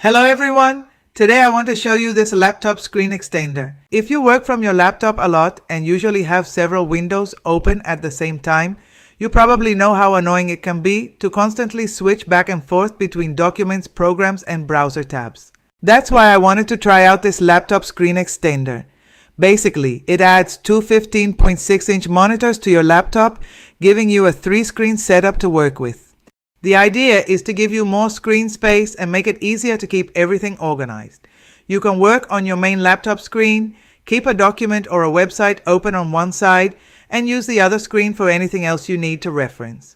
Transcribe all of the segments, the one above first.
Hello everyone! Today I want to show you this laptop screen extender. If you work from your laptop a lot and usually have several windows open at the same time, you probably know how annoying it can be to constantly switch back and forth between documents, programs, and browser tabs. That's why I wanted to try out this laptop screen extender. Basically, it adds two 15.6-inch monitors to your laptop, giving you a 3-screen setup to work with. The idea is to give you more screen space and make it easier to keep everything organized. You can work on your main laptop screen, keep a document or a website open on one side, and use the other screen for anything else you need to reference.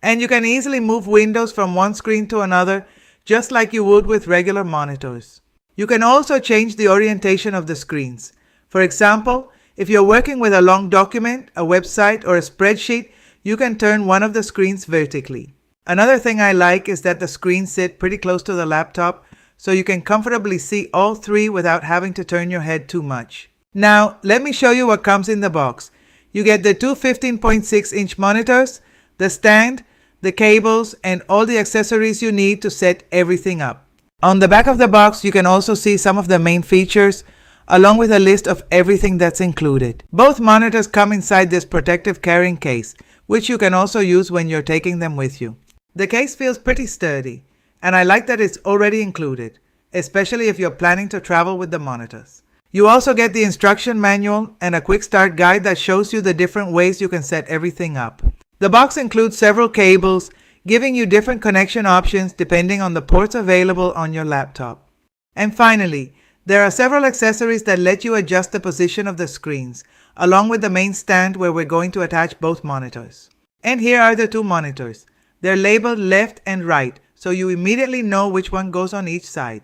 And you can easily move windows from one screen to another, just like you would with regular monitors. You can also change the orientation of the screens. For example, if you're working with a long document, a website, or a spreadsheet, you can turn one of the screens vertically. Another thing I like is that the screens sit pretty close to the laptop, so you can comfortably see all three without having to turn your head too much. Now, let me show you what comes in the box. You get the two 15.6-inch monitors, the stand, the cables, and all the accessories you need to set everything up. On the back of the box, you can also see some of the main features, along with a list of everything that's included. Both monitors come inside this protective carrying case, which you can also use when you're taking them with you. The case feels pretty sturdy, and I like that it's already included, especially if you're planning to travel with the monitors. You also get the instruction manual and a quick start guide that shows you the different ways you can set everything up. The box includes several cables, giving you different connection options depending on the ports available on your laptop. And finally, there are several accessories that let you adjust the position of the screens, along with the main stand where we're going to attach both monitors. And here are the two monitors. They're labeled left and right, so you immediately know which one goes on each side.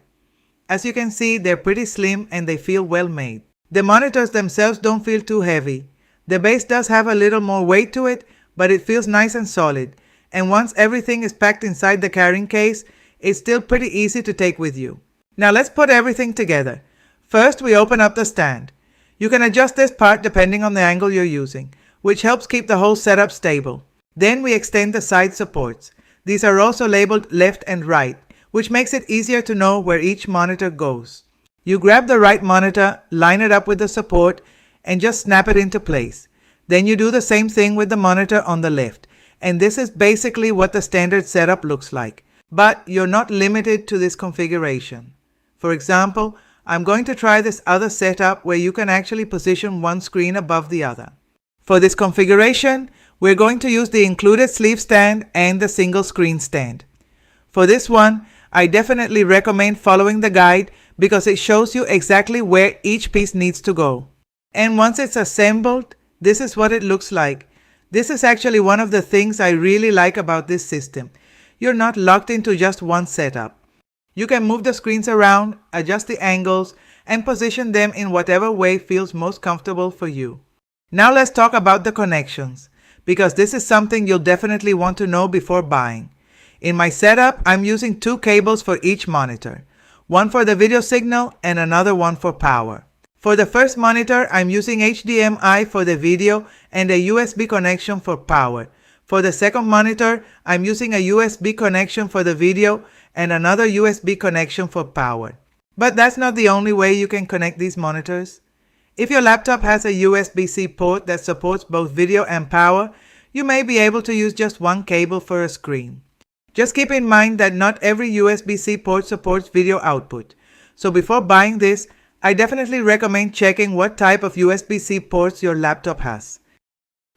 As you can see, they're pretty slim and they feel well made. The monitors themselves don't feel too heavy. The base does have a little more weight to it, but it feels nice and solid. And once everything is packed inside the carrying case, it's still pretty easy to take with you. Now let's put everything together. First, we open up the stand. You can adjust this part depending on the angle you're using, which helps keep the whole setup stable. Then we extend the side supports. These are also labeled left and right, which makes it easier to know where each monitor goes. You grab the right monitor, line it up with the support, and just snap it into place. Then you do the same thing with the monitor on the left, and this is basically what the standard setup looks like. But you're not limited to this configuration. For example, I'm going to try this other setup where you can actually position one screen above the other. For this configuration, we're going to use the included sleeve stand and the single screen stand. For this one, I definitely recommend following the guide because it shows you exactly where each piece needs to go. And once it's assembled, this is what it looks like. This is actually one of the things I really like about this system. You're not locked into just one setup. You can move the screens around, adjust the angles, and position them in whatever way feels most comfortable for you. Now let's talk about the connections, because this is something you'll definitely want to know before buying. In my setup, I'm using two cables for each monitor, one for the video signal and another one for power. For the first monitor, I'm using HDMI for the video and a USB connection for power. For the second monitor, I'm using a USB connection for the video and another USB connection for power. But that's not the only way you can connect these monitors. If your laptop has a USB-C port that supports both video and power, you may be able to use just one cable for a screen. Just keep in mind that not every USB-C port supports video output. So before buying this, I definitely recommend checking what type of USB-C ports your laptop has.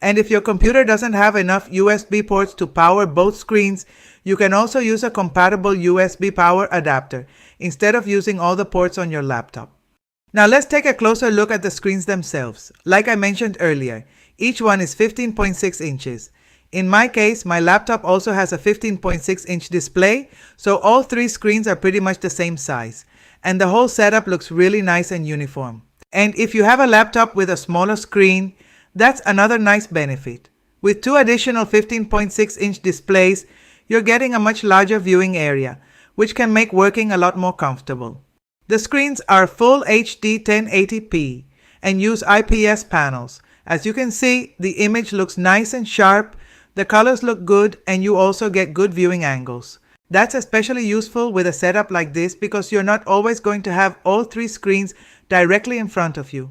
And if your computer doesn't have enough USB ports to power both screens, you can also use a compatible USB power adapter instead of using all the ports on your laptop. Now let's take a closer look at the screens themselves. Like I mentioned earlier, each one is 15.6 inches. In my case, my laptop also has a 15.6-inch display, so all three screens are pretty much the same size. And the whole setup looks really nice and uniform. And if you have a laptop with a smaller screen, that's another nice benefit. With two additional 15.6-inch displays, you're getting a much larger viewing area, which can make working a lot more comfortable. The screens are full HD 1080p and use IPS panels. As you can see, the image looks nice and sharp, the colors look good, and you also get good viewing angles. That's especially useful with a setup like this because you're not always going to have all three screens directly in front of you.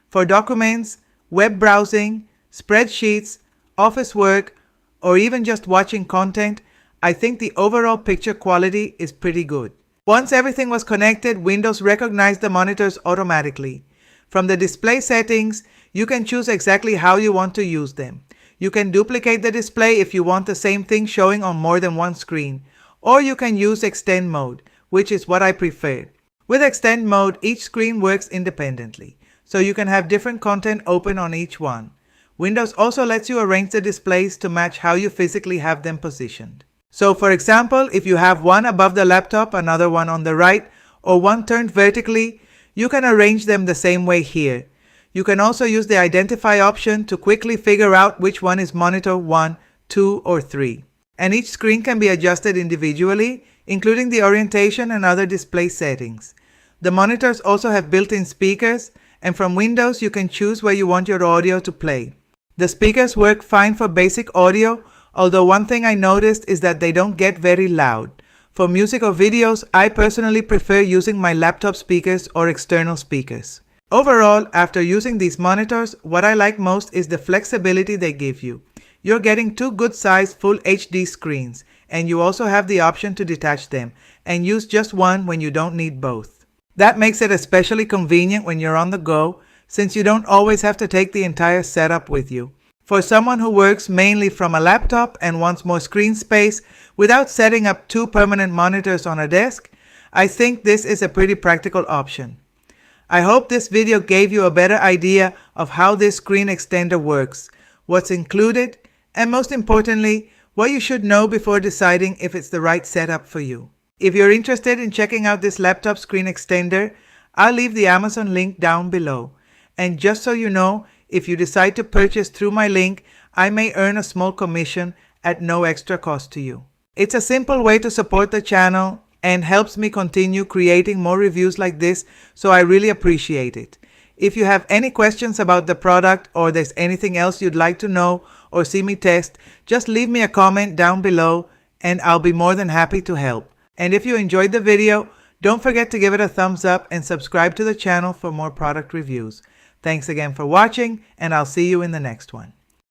For documents, web browsing, spreadsheets, office work, or even just watching content, I think the overall picture quality is pretty good. Once everything was connected, Windows recognized the monitors automatically. From the display settings, you can choose exactly how you want to use them. You can duplicate the display if you want the same thing showing on more than one screen, or you can use extend mode, which is what I prefer. With extend mode, each screen works independently, so you can have different content open on each one. Windows also lets you arrange the displays to match how you physically have them positioned. So for example, if you have one above the laptop, another one on the right, or one turned vertically, you can arrange them the same way here. You can also use the identify option to quickly figure out which one is monitor 1, 2, or 3. And each screen can be adjusted individually, including the orientation and other display settings. The monitors also have built-in speakers, and from Windows you can choose where you want your audio to play. The speakers work fine for basic audio, although one thing I noticed is that they don't get very loud. For music or videos, I personally prefer using my laptop speakers or external speakers. Overall, after using these monitors, what I like most is the flexibility they give you. You're getting two good-sized full HD screens, and you also have the option to detach them and use just one when you don't need both. That makes it especially convenient when you're on the go, since you don't always have to take the entire setup with you. For someone who works mainly from a laptop and wants more screen space without setting up two permanent monitors on a desk, I think this is a pretty practical option. I hope this video gave you a better idea of how this screen extender works, what's included, and most importantly, what you should know before deciding if it's the right setup for you. If you're interested in checking out this laptop screen extender, I'll leave the Amazon link down below. And just so you know, if you decide to purchase through my link, I may earn a small commission at no extra cost to you. It's a simple way to support the channel and helps me continue creating more reviews like this, so I really appreciate it. If you have any questions about the product or there's anything else you'd like to know or see me test, just leave me a comment down below and I'll be more than happy to help. And if you enjoyed the video, don't forget to give it a thumbs up and subscribe to the channel for more product reviews. Thanks again for watching, and I'll see you in the next one.